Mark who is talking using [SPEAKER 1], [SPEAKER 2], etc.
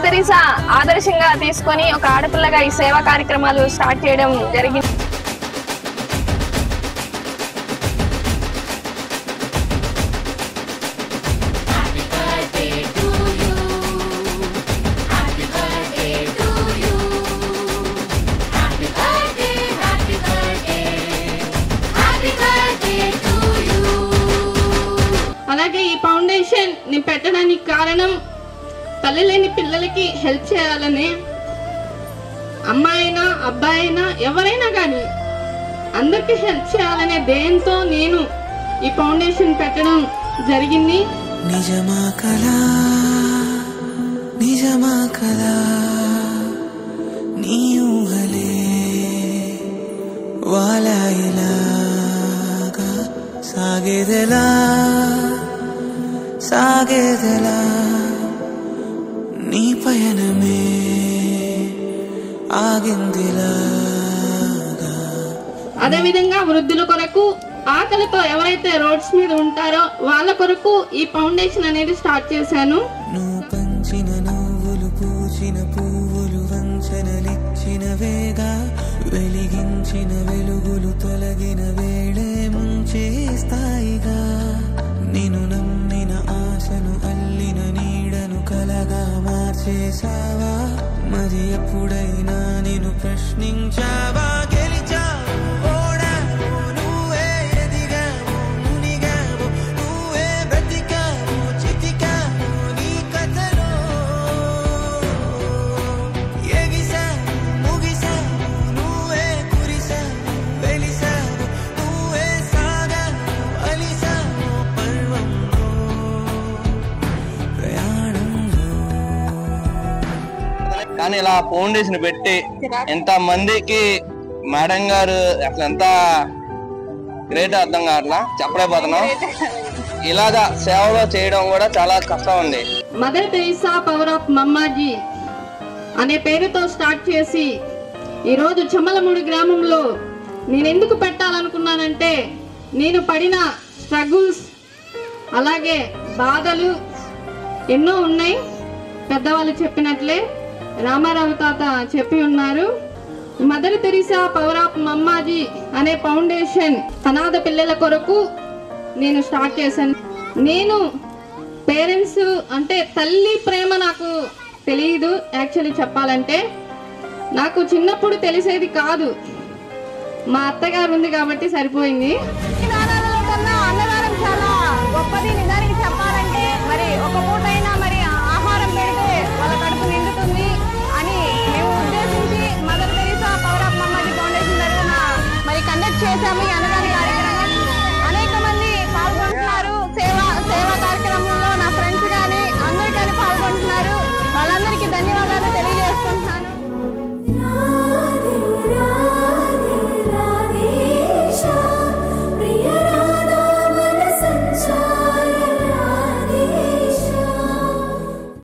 [SPEAKER 1] Teresa ఆదర్శంగా తీసుకొని ఒక ఆడపిల్లగా ఈ సేవా కార్యక్రమాలు స్టార్ట్ చేయడం జరిగింది.
[SPEAKER 2] అలాగే ఈ ఫౌండేషన్ ని పెట్టడానికి కారణం తల్లి లేని పిల్లలకి హెల్ప్ చేయాలని, అమ్మాయినా అబ్బాయినా ఎవరైనా కానీ అందరికి హెల్ప్ చేయాలనే ధ్యేయంతో నేను ఈ ఫౌండేషన్ పెట్టడం జరిగింది.
[SPEAKER 3] నిజమా కలా నిజమా కలా నీ ఊహలే వాలాయిలాగా సాగేదెలా సాగేదెలా నీ పయనమే ఆగిందిలాగా.
[SPEAKER 2] అదేవిధంగా వృద్ధుల కొరకు, ఆకలితో ఎవరైతే రోడ్స్ మీద ఉంటారో వాళ్ళ కొరకు ఈ ఫౌండేషన్ అనేది స్టార్ట్ చేశాను.
[SPEAKER 3] నువ్వు పంచిన నవ్వులు, పూచిన పువ్వులు, వంచనలిచ్చిన వేగా, వెలిగించిన వెలుగులు తొలగిన వేళే ముంచేస్తాయిగా. నిన్ను నమ్మిన ఆశను అల్లిన నీడను కలగా మార్చేసావా? మరి ఎప్పుడైనా నేను ప్రశ్నించావా? గెలిచావు ఓడావు నువ్వే, ఎదిగావు మునిగావు నువ్వే, బ్రతికావు చితికావు నీ కథలో, ఎగిసావు ముగిసావు నువ్వే, కురిసావు వెలిసావు నువ్వే, సాగావు అలిసావు పర్వంలో ప్రయాణంలో.
[SPEAKER 4] కానీ ఇలా ఫౌండేషన్ పెట్టి ఎంత మందికి మేడం గారు అసలు ఎంత గ్రేట్ అర్థం కావట్లా, చెప్పలేకపోతున్నాం. ఇలాగా సేవలో చేయడం కూడా చాలా కష్టం ఉంది.
[SPEAKER 2] మదర్ తెరీసా పవర్ ఆఫ్ మమ్మాజీ అనే పేరుతో స్టార్ట్ చేసి ఈరోజు చెమ్మలమూడి గ్రామంలో నేను ఎందుకు పెట్టాలనుకున్నానంటే, నేను పడిన స్ట్రగుల్స్ అలాగే బాధలు ఎన్నో ఉన్నాయి. పెద్దవాళ్ళు చెప్పినట్లే రామారావు తాత చెప్పి ఉన్నారు. మదర్ తెరీసా పవర్ ఆఫ్ మమ్మాజీ అనే ఫౌండేషన్ అనాథ పిల్లల కొరకు నేను స్టార్ట్ చేశాను. నేను పేరెంట్స్ అంటే తల్లి ప్రేమ నాకు తెలియదు. యాక్చువల్లీ చెప్పాలంటే నాకు చిన్నప్పుడు తెలిసేది కాదు. మా అత్తగారు ఉంది కాబట్టి సరిపోయింది.
[SPEAKER 1] అన్నదానం చాలా గొప్పది. నిజానికి చెప్పాలంటే మరి ఒక పూట